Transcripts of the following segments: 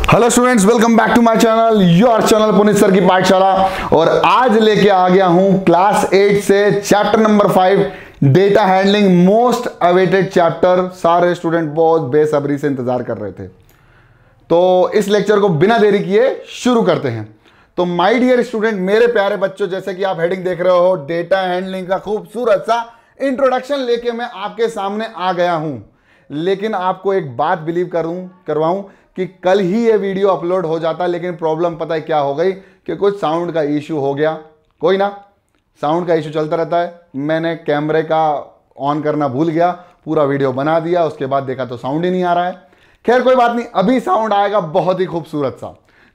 Hello students, welcome back to my channel, your channel Puneet sir की पाठशाला। और आज लेके आ गया हूं क्लास 8 से chapter number 5 data handling, most awaited chapter. सारे स्टूडेंट बहुत बेसब्री से इंतजार कर रहे थे, तो इस लेक्चर को बिना देरी किए शुरू करते हैं। तो माय डियर स्टूडेंट, मेरे प्यारे बच्चों, जैसे कि आप हेडिंग देख रहे हो, डेटा हैंडलिंग का खूबसूरत सा इंट्रोडक्शन लेके मैं आपके सामने आ गया हूं। लेकिन आपको एक बात बिलीव करवाऊं कि कल ही ये वीडियो अपलोड हो जाता, लेकिन प्रॉब्लम पता है क्या हो गई कि कुछ साउंड का इशू हो गया। कोई ना, साउंड का इशू चलता रहता है। मैंने कैमरे का ऑन करना भूल गया, पूरा वीडियो बना दिया, उसके बाद देखा तो साउंड ही नहीं आ रहा है। खैर कोई बात नहीं, अभी साउंड आएगा बहुत ही खूबसूरत सा।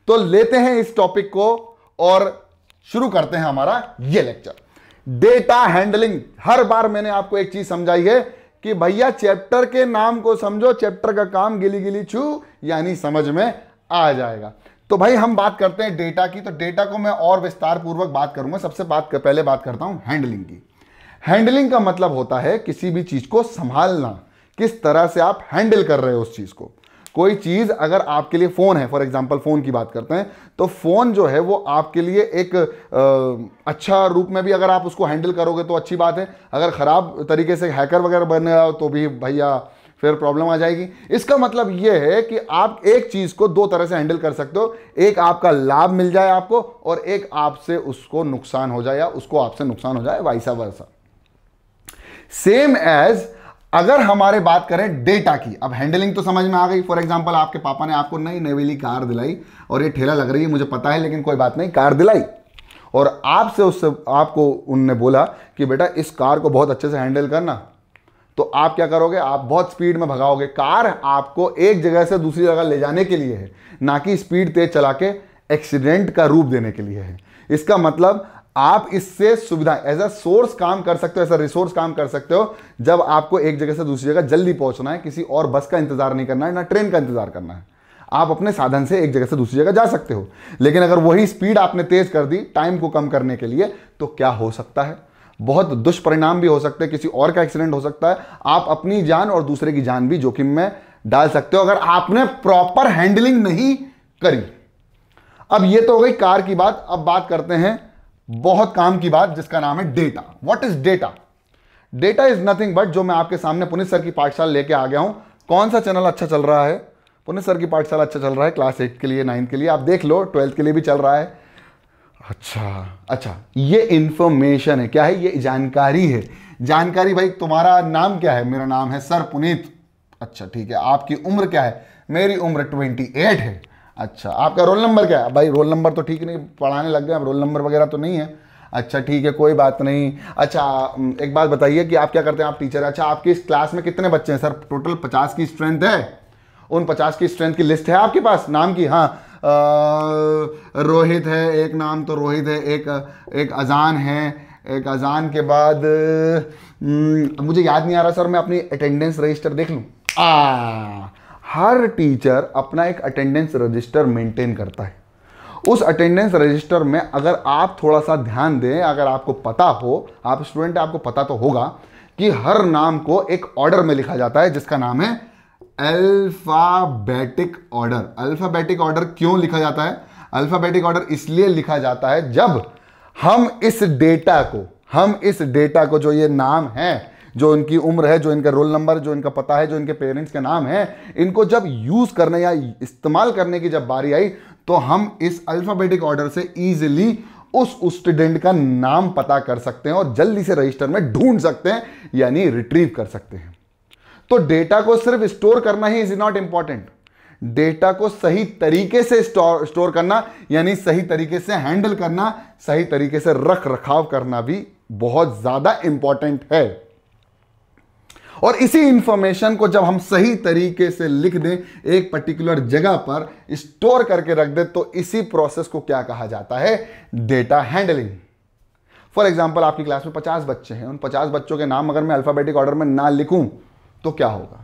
तो लेते हैं इस टॉपिक को और शुरू करते हैं हमारा ये लेक्चर, डेटा हैंडलिंग। हर बार मैंने आपको एक चीज समझाई है कि भैया चैप्टर के नाम को समझो, चैप्टर का काम गिली गिली छू, यानी समझ में आ जाएगा। तो भाई हम बात करते हैं डेटा की। तो डेटा को मैं और विस्तार पूर्वक बात करूंगा। सबसे पहले बात करता हूं हैंडलिंग की। हैंडलिंग का मतलब होता है किसी भी चीज को संभालना, किस तरह से आप हैंडल कर रहे हो उस चीज को। कोई चीज अगर आपके लिए फोन है, फॉर एग्जांपल फोन की बात करते हैं, तो फोन जो है वो आपके लिए एक अच्छा रूप में भी अगर आप उसको हैंडल करोगे तो अच्छी बात है। अगर खराब तरीके से हैकर वगैरह बन रहा हो तो भी भैया फिर प्रॉब्लम आ जाएगी। इसका मतलब यह है कि आप एक चीज को दो तरह से हैंडल कर सकते हो। एक आपका लाभ मिल जाए आपको, और एक आपसे उसको नुकसान हो जाए या उसको आपसे नुकसान हो जाए, वाइसा वर्सा। सेम एज अगर हमारे बात करें डेटा की, अब हैंडलिंग तो समझ में आ गई। फॉर एग्जांपल आपके पापा ने आपको नई नवेली कार दिलाई, और ये ठेला लग रही है मुझे पता है, लेकिन कोई बात नहीं, कार दिलाई। और आपको उनने बोला कि बेटा इस कार को बहुत अच्छे से हैंडल करना। तो आप क्या करोगे, आप बहुत स्पीड में भगाओगे। कार आपको एक जगह से दूसरी जगह ले जाने के लिए है, ना कि स्पीड तेज चला के एक्सीडेंट का रूप देने के लिए है। इसका मतलब आप इससे सुविधा एज अ सोर्स काम कर सकते हो, एज अ रिसोर्स काम कर सकते हो, जब आपको एक जगह से दूसरी जगह जल्दी पहुंचना है। किसी और बस का इंतजार नहीं करना है, ना ट्रेन का इंतजार करना है। आप अपने साधन से एक जगह से दूसरी जगह जा सकते हो। लेकिन अगर वही स्पीड आपने तेज कर दी टाइम को कम करने के लिए, तो क्या हो सकता है, बहुत दुष्परिणाम भी हो सकते हैं। किसी और का एक्सीडेंट हो सकता है, आप अपनी जान और दूसरे की जान भी जोखिम में डाल सकते हो अगर आपने प्रॉपर हैंडलिंग नहीं करी। अब ये तो हो गई कार की बात। अब बात करते हैं बहुत काम की बात, जिसका नाम है data. What is data? Data is nothing but, जो मैं आपके सामने पुनीत सर की पाठशाला लेके आ गया हूं। कौन सा चैनल अच्छा चल रहा है? पुनीत सर की पाठशाला अच्छा चल रहा है, क्लास 8 के लिए, 9 के लिए, आप देख लो, 12th के लिए भी चल रहा है। अच्छा, ये इंफॉर्मेशन है, क्या है? ये जानकारी है। जानकारी भाई, तुम्हारा नाम क्या है? मेरा नाम है सर पुनीत। अच्छा ठीक है, आपकी उम्र क्या है? मेरी उम्र 28 है। अच्छा, आपका रोल नंबर क्या है? भाई रोल नंबर तो ठीक नहीं, पढ़ाने लग गए, अब रोल नंबर वगैरह तो नहीं है। अच्छा ठीक है, कोई बात नहीं। अच्छा एक बात बताइए कि आप क्या करते हैं? आप टीचर हैं। अच्छा, आपकी इस क्लास में कितने बच्चे हैं? सर टोटल 50 की स्ट्रेंथ है। उन 50 की स्ट्रेंथ की लिस्ट है आपके पास नाम की? हाँ, रोहित है, एक नाम तो रोहित है, एक अजान है, एक अजान के बाद मुझे याद नहीं आ रहा सर, मैं अपनी अटेंडेंस रजिस्टर देख लूँ। हर टीचर अपना एक अटेंडेंस रजिस्टर मेंटेन करता है। उस अटेंडेंस रजिस्टर में अगर आप थोड़ा सा ध्यान दें, अगर आपको पता हो, आप स्टूडेंट आपको पता तो होगा कि हर नाम को एक ऑर्डर में लिखा जाता है, जिसका नाम है अल्फाबेटिक ऑर्डर। अल्फाबेटिक ऑर्डर क्यों लिखा जाता है? अल्फाबेटिक ऑर्डर इसलिए लिखा जाता है जब हम इस डेटा को जो ये नाम है, जो इनकी उम्र है, जो इनका रोल नंबर, जो इनका पता है, जो इनके पेरेंट्स के नाम है, इनको जब यूज करने या इस्तेमाल करने की जब बारी आई, तो हम इस अल्फाबेटिक ऑर्डर से इजीली उस स्टूडेंट का नाम पता कर सकते हैं और जल्दी से रजिस्टर में ढूंढ सकते हैं, यानी रिट्रीव कर सकते हैं। तो डेटा को सिर्फ स्टोर करना he is not important. Data को सही तरीके से स्टोर करना, यानी सही तरीके से हैंडल करना, सही तरीके से रख रखाव करना भी बहुत ज्यादा इंपॉर्टेंट है। और इसी इंफॉर्मेशन को जब हम सही तरीके से लिख दें, एक पर्टिकुलर जगह पर स्टोर करके रख दें, तो इसी प्रोसेस को क्या कहा जाता है? Data handling. फॉर एग्जाम्पल आपकी क्लास में 50 बच्चे हैं, उन 50 बच्चों के नाम अगर मैं अल्फाबेटिक ऑर्डर में ना लिखूं तो क्या होगा?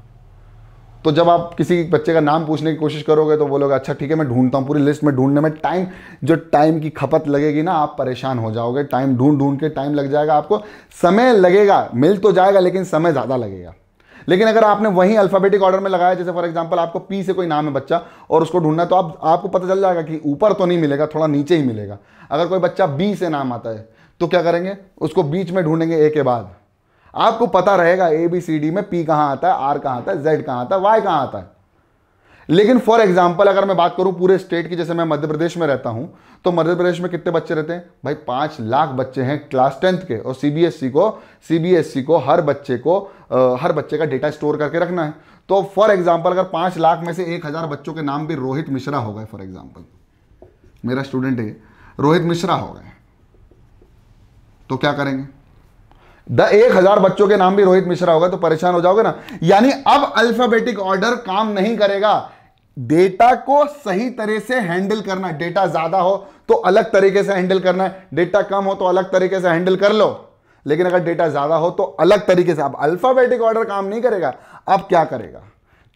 तो जब आप किसी बच्चे का नाम पूछने की कोशिश करोगे तो बोलोगे अच्छा ठीक है मैं ढूंढता हूँ। पूरी लिस्ट में ढूंढने में टाइम की खपत लगेगी ना, आप परेशान हो जाओगे। टाइम ढूंढ के टाइम लग जाएगा, आपको समय लगेगा, मिल तो जाएगा लेकिन समय ज़्यादा लगेगा। लेकिन अगर आपने वही अल्फाबेटिक ऑर्डर में लगाया, जैसे फॉर एग्जांपल आपको पी से कोई नाम है बच्चा और उसको ढूंढना है, तो आपको पता चल जाएगा कि ऊपर तो नहीं मिलेगा, थोड़ा नीचे ही मिलेगा। अगर कोई बच्चा बी से नाम आता है तो क्या करेंगे, उसको बीच में ढूंढेंगे ए के बाद। आपको पता रहेगा ए बी सी डी में पी कहां आता है, आर कहां आता है, जेड कहां आता है, वाई कहां आता है। लेकिन फॉर एग्जाम्पल अगर मैं बात करूं पूरे स्टेट की, जैसे मैं मध्य प्रदेश में रहता हूं, तो मध्य प्रदेश में कितने बच्चे रहते हैं भाई, 5 लाख बच्चे हैं क्लास 10th के। और सीबीएसई को हर बच्चे का डेटा स्टोर करके रखना है। तो फॉर एग्जाम्पल अगर 5 लाख में से 1000 बच्चों के नाम भी रोहित मिश्रा हो गए, फॉर एग्जाम्पल मेरा स्टूडेंट है रोहित मिश्रा हो गए, तो क्या करेंगे? 1000 बच्चों के नाम भी रोहित मिश्रा होगा तो परेशान हो जाओगे ना। यानी अब अल्फाबेटिक ऑर्डर काम नहीं करेगा। डेटा को सही तरह से हैंडल करना, डेटा ज्यादा हो तो अलग तरीके से हैंडल करना है, डेटा कम हो तो अलग तरीके से हैंडल कर लो। लेकिन अगर डेटा ज्यादा हो तो अलग तरीके से। अब अल्फाबेटिक ऑर्डर काम नहीं करेगा, अब क्या करेगा?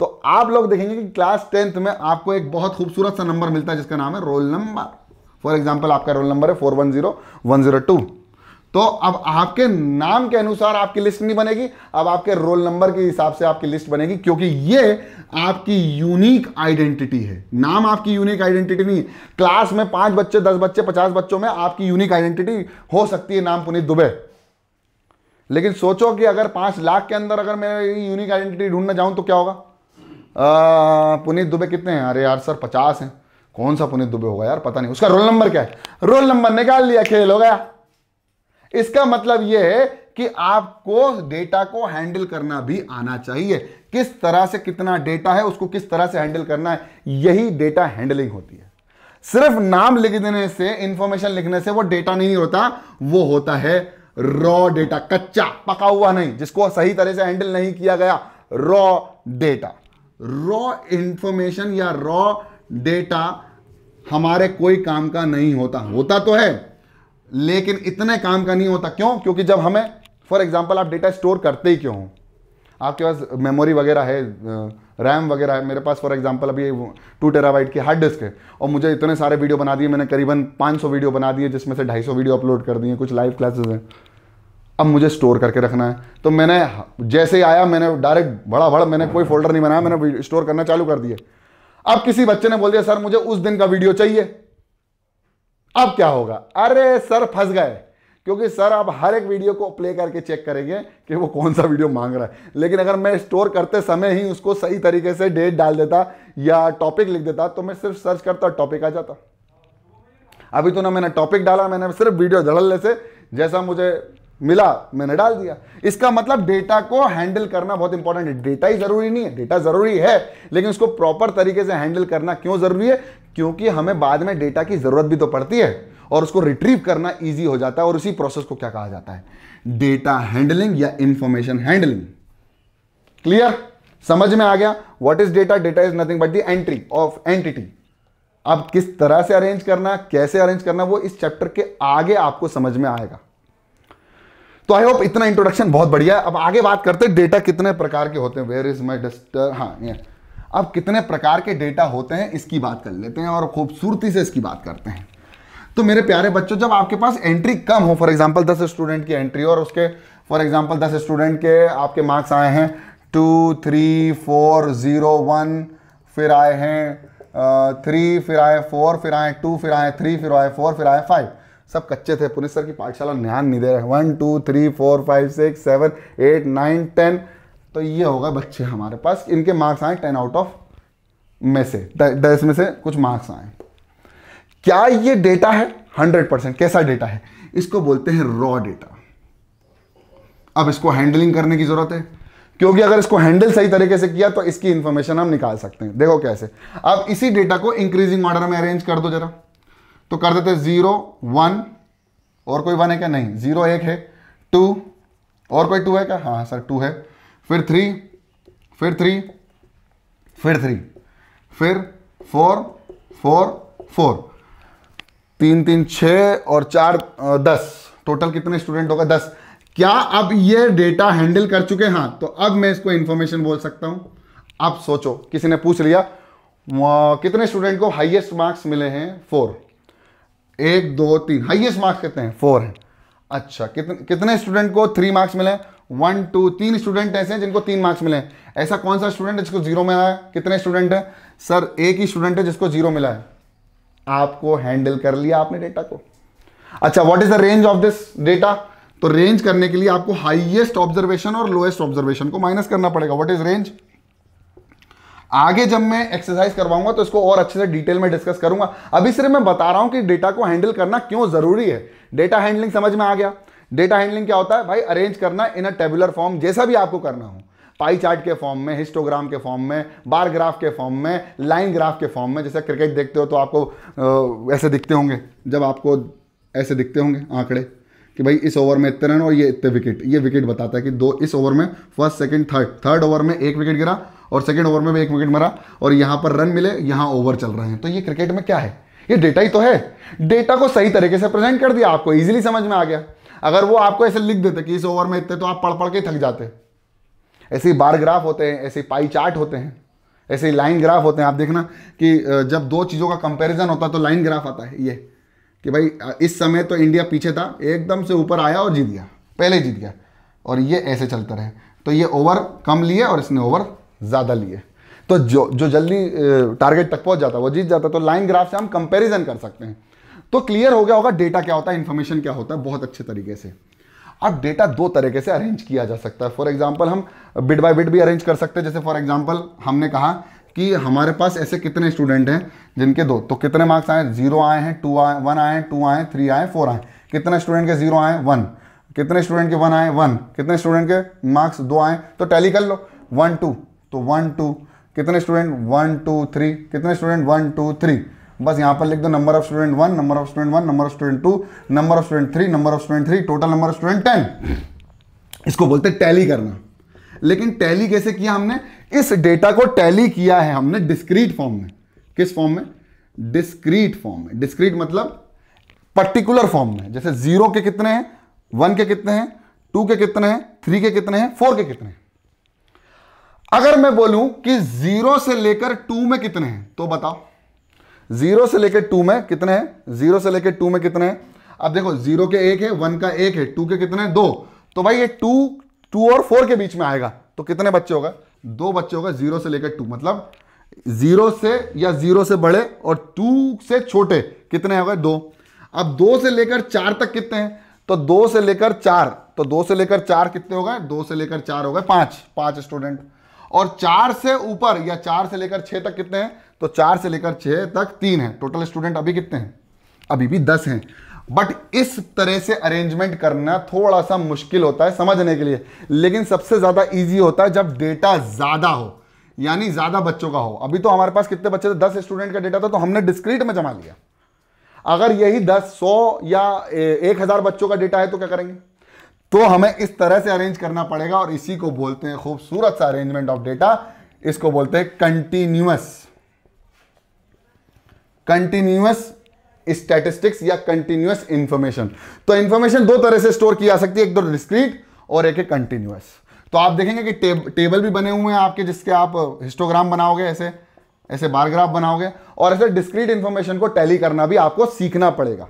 तो आप लोग देखेंगे कि क्लास 10th में आपको एक बहुत खूबसूरत सा नंबर मिलता है जिसका नाम है रोल नंबर। फॉर एग्जाम्पल आपका रोल नंबर है 410102। तो अब आपके नाम के अनुसार आपकी लिस्ट नहीं बनेगी, अब आपके रोल नंबर के हिसाब से आपकी लिस्ट बनेगी, क्योंकि ये आपकी यूनिक आइडेंटिटी है। नाम आपकी यूनिक आइडेंटिटी नहीं। क्लास में 5 बच्चे, 10 बच्चे, 50 बच्चों में आपकी यूनिक आइडेंटिटी हो सकती है नाम पुनीत दुबे। लेकिन सोचो कि अगर 5 लाख के अंदर अगर मैं यूनिक आइडेंटिटी ढूंढने जाऊं तो क्या होगा? पुनीत दुबे कितने हैं? अरे यार सर 50 हैं। कौन सा पुनीत दुबे होगा यार, पता नहीं। उसका रोल नंबर क्या है? रोल नंबर निकाल लिया, खेल हो गया। इसका मतलब यह है कि आपको डेटा को हैंडल करना भी आना चाहिए। किस तरह से कितना डेटा है उसको किस तरह से हैंडल करना है, यही डेटा हैंडलिंग होती है। सिर्फ नाम लिख देने से, इंफॉर्मेशन लिखने से वो डेटा नहीं होता, वो होता है रॉ डेटा, कच्चा पका हुआ नहीं, जिसको सही तरह से हैंडल नहीं किया गया। रॉ डेटा, रॉ इंफॉर्मेशन या रॉ डेटा हमारे कोई काम का नहीं होता। होता तो है लेकिन इतने काम का नहीं होता। क्यों? क्योंकि जब हमें फॉर एग्जांपल आप डेटा स्टोर करते ही क्यों हो? आपके पास मेमोरी वगैरह है, रैम वगैरह है। मेरे पास फॉर एग्जांपल अभी 2 टेराबाइट की हार्ड डिस्क है और मुझे इतने सारे वीडियो बना दिए, मैंने करीबन 500 वीडियो बना दिए, जिसमें से 250 वीडियो अपलोड कर दिए, कुछ लाइव क्लासेस हैं। अब मुझे स्टोर करके रखना है, तो मैंने जैसे ही आया मैंने डायरेक्ट बड़ा मैंने कोई फोल्डर नहीं बनाया, मैंने स्टोर करना चालू कर दिए। अब किसी बच्चे ने बोल दिया सर मुझे उस दिन का वीडियो चाहिए, अब क्या होगा? अरे सर फंस गए, क्योंकि सर आप हर एक वीडियो को प्ले करके चेक करेंगे कि वो कौन सा वीडियो मांग रहा है। लेकिन अगर मैं स्टोर करते समय ही उसको सही तरीके से डेट डाल देता या टॉपिक लिख देता, तो मैं सिर्फ सर्च करता टॉपिक आ जाता। अभी तो ना मैंने टॉपिक डाला, मैंने सिर्फ वीडियो धड़ल्ले से जैसा मुझे मिला मैंने डाल दिया। इसका मतलब डेटा को हैंडल करना बहुत इंपॉर्टेंट है। डेटा ही जरूरी नहीं है, डेटा जरूरी है, लेकिन उसको प्रॉपर तरीके से हैंडल करना क्यों जरूरी है? क्योंकि हमें बाद में डेटा की जरूरत भी तो पड़ती है और उसको रिट्रीव करना इजी हो जाता है। और उसी प्रोसेस को क्या कहा जाता है? डेटा हैंडलिंग या इंफॉर्मेशन हैंडलिंग। क्लियर? समझ में आ गया? What is data? Data is nothing but the entry of entity. अब किस तरह से अरेंज करना, कैसे अरेंज करना, वो इस चैप्टर के आगे आपको समझ में आएगा। तो आई होप इतना इंट्रोडक्शन बहुत बढ़िया है। अब आगे बात करते हैं डेटा कितने प्रकार के होते हैं। Where is my duster? हाँ, ये अब कितने प्रकार के डेटा होते हैं इसकी बात कर लेते हैं और खूबसूरती से इसकी बात करते हैं। तो मेरे प्यारे बच्चों, जब आपके पास एंट्री कम हो, फॉर एग्जांपल 10 स्टूडेंट की एंट्री और उसके फॉर एग्जांपल 10 स्टूडेंट के आपके मार्क्स आए हैं 2, 3, 4, 0, 1, फिर आए हैं 3, फिर आए 4, फिर आए 2, फिर आए 3, फिर आए 4, फिर आए 5। सब कच्चे थे, पुनीत सर की पाठशाला ध्यान नहीं दे रहे। 1, 2, 3, 4, 5, 6, 7, 8, 9, 10। तो ये होगा बच्चे हमारे पास, इनके मार्क्स आए 10 आउट ऑफ में से 10 में से कुछ मार्क्स आए। क्या ये डेटा है? 100%। कैसा डेटा है? इसको बोलते हैं रॉ डेटा। अब इसको हैंडलिंग करने की जरूरत है, क्योंकि अगर इसको हैंडल सही तरीके से किया तो इसकी इंफॉर्मेशन हम निकाल सकते हैं। देखो कैसे। अब इसी डेटा को इंक्रीजिंग ऑर्डर में अरेंज कर दो जरा। तो कर देते 0, 1, और कोई 1 है क्या? नहीं। 0 1 है, 2, और कोई 2 है क्या? हाँ सर 2 है। फिर 3, फिर 3, फिर 3, फिर 4, 4, 4, 3, 3, 6 और 4, 10। टोटल कितने स्टूडेंट होगा? 10। क्या अब ये डेटा हैंडल कर चुके? हाँ। तो अब मैं इसको इंफॉर्मेशन बोल सकता हूं। अब सोचो, किसी ने पूछ लिया कितने स्टूडेंट को हाईएस्ट मार्क्स मिले हैं? 4। 1, 2, 3। हाईएस्ट मार्क्स कितने हैं? 4 हैं। अच्छा, कितने स्टूडेंट को 3 मार्क्स मिले हैं? 1 2 3 स्टूडेंट ऐसे हैं जिनको 3 मार्क्स मिले हैं। ऐसा कौन सा स्टूडेंट है जिसको 0 मिला है? कितने स्टूडेंट है सर? एक ही स्टूडेंट है जिसको 0 मिला है। आपको हैंडल कर लिया आपने डेटा को। अच्छा, what is the range of this data? तो रेंज करने के लिए आपको हाईएस्ट ऑब्जर्वेशन और लोएस्ट ऑब्जर्वेशन को माइनस करना पड़ेगा। What is range? आगे जब मैं एक्सरसाइज करवाऊंगा तो इसको और अच्छे से डिटेल में डिस्कस करूंगा। अभी सिर्फ मैं बता रहा हूं कि डेटा को हैंडल करना क्यों जरूरी है। डेटा हैंडलिंग समझ में आ गया। डेटा हैंडलिंग क्या होता है भाई? अरेंज करना इन अ टेबुलर फॉर्म, जैसा भी आपको करना हो, पाई चार्ट के फॉर्म में, हिस्टोग्राम के फॉर्म में, बार ग्राफ के फॉर्म में, लाइन ग्राफ के फॉर्म में। जैसे क्रिकेट देखते हो तो आपको ऐसे दिखते होंगे, जब आपको ऐसे दिखते होंगे आंकड़े कि भाई इस ओवर में इतने रन और ये इतने विकेट। ये विकेट बताता है कि दो इस ओवर में फर्स्ट सेकंड थर्ड ओवर में 1 विकेट गिरा और सेकंड ओवर में भी 1 विकेट मरा और यहां पर रन मिले, यहां ओवर चल रहे हैं। तो ये क्रिकेट में क्या है? ये डेटा ही तो है। डेटा को सही तरीके से प्रेजेंट कर दिया, आपको इजीली समझ में आ गया। अगर वो आपको ऐसे लिख देते कि इस ओवर में इतने, तो आप पढ़ पढ़ के थक जाते। ऐसे ही बार ग्राफ होते हैं, ऐसे ही पाई चार्ट होते हैं, ऐसे ही लाइन ग्राफ होते हैं। आप देखना कि जब दो चीज़ों का कंपैरिजन होता है तो लाइन ग्राफ आता है, ये कि भाई इस समय तो इंडिया पीछे था, एकदम से ऊपर आया और जीत गया, पहले जीत गया, और ये ऐसे चलता रहे। तो ये ओवर कम लिए और इसने ओवर ज़्यादा लिए, तो जो जल्दी टारगेट तक पहुंच जाता है वो जीत जाता है। तो लाइन ग्राफ से हम कंपैरिजन कर सकते हैं। तो क्लियर हो गया होगा डेटा क्या होता है, इन्फॉर्मेशन क्या होता है, बहुत अच्छे तरीके से। अब डेटा दो तरीके से अरेंज किया जा सकता है। फॉर एग्जांपल हम बिट बाय बिट भी अरेंज कर सकते हैं। जैसे फॉर एग्जांपल हमने कहा कि हमारे पास ऐसे कितने स्टूडेंट हैं जिनके 2, तो कितने मार्क्स आए? 0 आए हैं, 2 आए, 1 आए, 2 आए, 3 आए, 4 आए। कितने स्टूडेंट के 0 आए? 1। कितने स्टूडेंट के 1 आए? 1। कितने स्टूडेंट के मार्क्स 2 आए? तो टैली कर लो, 1 2, तो 1 2। कितने स्टूडेंट? 1 2 3। कितने स्टूडेंट? 1 2 3। बस यहाँ पर लिख दो number of student 1, number of student 1, number of student 2, number of student 3, number of student 3, total number of student 10। इसको बोलते हैं टैली करना। लेकिन टैली कैसे किया हमने? इस डेटा को टैली किया है हमने डिस्क्रीट फॉर्म में। किस फॉर्म में? डिस्क्रीट फॉर्म में। डिस्क्रीट मतलब पर्टिकुलर फॉर्म में। जैसे 0 के कितने हैं, 1 के कितने हैं, 2 के कितने हैं, 3 के कितने हैं, 4 के कितने हैं। अगर मैं बोलूं कि 0 से लेकर 2 में कितने हैं, तो बताओ 0 से लेकर 2 में कितने हैं? 0 से लेकर 2 में कितने हैं? अब देखो 0 के 1 है, 1 का 1 है, 2 के कितने हैं? 2। तो भाई ये 2 और 4 के बीच में आएगा, तो कितने बच्चे होगा? 2 बच्चे होगा 0 से लेकर 2। मतलब 0 से या 0 से बड़े और 2 से छोटे कितने होगा? 2। अब 2 से लेकर 4 तक कितने हैं? तो 2 से लेकर 4, तो 2 से लेकर 4 कितने हो गए? 2 से लेकर 4 हो गए 5 स्टूडेंट। और 4 से ऊपर या 4 से लेकर 6 तक कितने हैं? तो 4 से लेकर 6 तक 3 है। टोटल स्टूडेंट अभी कितने हैं? अभी भी 10 हैं। बट इस तरह से अरेंजमेंट करना थोड़ा सा मुश्किल होता है समझने के लिए, लेकिन सबसे ज्यादा इजी होता है जब डेटा ज्यादा हो, यानी ज्यादा बच्चों का हो। अभी तो हमारे पास कितने बच्चे थे? 10 स्टूडेंट का डेटा था, तो हमने डिस्क्रीट में जमा लिया। अगर यही 10, 100 या 1000 बच्चों का डेटा है तो क्या करेंगे? तो हमें इस तरह से अरेंज करना पड़ेगा, और इसी को बोलते हैं खूबसूरत सा अरेंजमेंट ऑफ डेटा। इसको बोलते हैं कंटिन्यूअस स्टैटिस्टिक्स या कंटिन्यूअस इंफॉर्मेशन। तो इंफॉर्मेशन दो तरह से स्टोर की जा सकती है, एक तो डिस्क्रीट और एक है कंटिन्यूअस। तो आप देखेंगे कि टेबल भी बने हुए हैं आपके, जिसके आप हिस्टोग्राम बनाओगे, ऐसे बार ग्राफ बनाओगे, और ऐसे डिस्क्रीट इंफॉर्मेशन को टैली करना भी आपको सीखना पड़ेगा।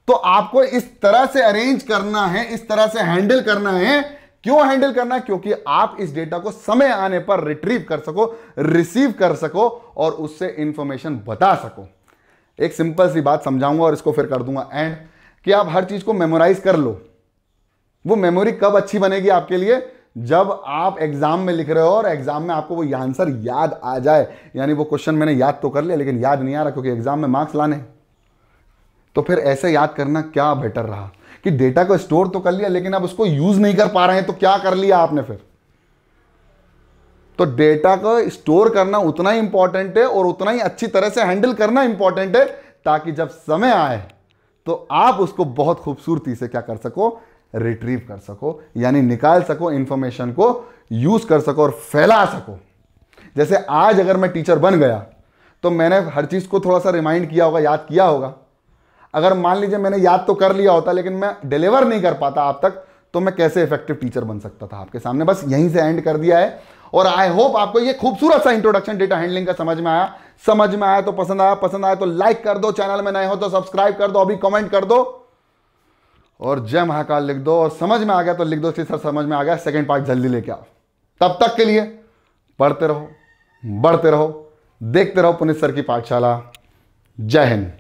तो आपको इस तरह से अरेंज करना है, इस तरह से हैंडल करना है। क्यों हैंडल करना है? क्योंकि आप इस डेटा को समय आने पर रिट्रीव कर सको, रिसीव कर सको और उससे इंफॉर्मेशन बता सको। एक सिंपल सी बात समझाऊंगा और इसको फिर कर दूंगा एंड, कि आप हर चीज को मेमोराइज कर लो। वो मेमोरी कब अच्छी बनेगी आपके लिए? जब आप एग्जाम में लिख रहे हो और एग्जाम में आपको वो आंसर याद आ जाए। यानी वो क्वेश्चन मैंने याद तो कर लिया लेकिन याद नहीं आ रहा, क्योंकि एग्जाम में मार्क्स लाने। तो फिर ऐसे याद करना क्या बेटर रहा कि डेटा को स्टोर तो कर लिया लेकिन अब उसको यूज नहीं कर पा रहे हैं, तो क्या कर लिया आपने फिर? तो डेटा को स्टोर करना उतना ही इंपॉर्टेंट है और उतना ही अच्छी तरह से हैंडल करना इंपॉर्टेंट है, ताकि जब समय आए तो आप उसको बहुत खूबसूरती से क्या कर सको? रिट्रीव कर सको, यानी निकाल सको, इंफॉर्मेशन को यूज कर सको और फैला सको। जैसे आज अगर मैं टीचर बन गया तो मैंने हर चीज को थोड़ा सा रिमाइंड किया होगा, याद किया होगा। अगर मान लीजिए मैंने याद तो कर लिया होता लेकिन मैं डिलीवर नहीं कर पाता आप तक, तो मैं कैसे इफेक्टिव टीचर बन सकता था आपके सामने? बस यहीं से एंड कर दिया है। और आई होप आपको ये खूबसूरत सा इंट्रोडक्शन डेटा हैंडलिंग का समझ में आया तो पसंद आया तो लाइक कर दो, चैनल में नए हो तो सब्सक्राइब कर दो, अभी कमेंट कर दो। और जय महाकाल लिख दो, और समझ में आ गया तो लिख दो सर समझ में आ गया, सेकंड पार्ट जल्दी लेके आओ। तब तक के लिए पढ़ते रहो, बढ़ते रहो, देखते रहो पुनीत सर की पाठशाला। जय हिंद।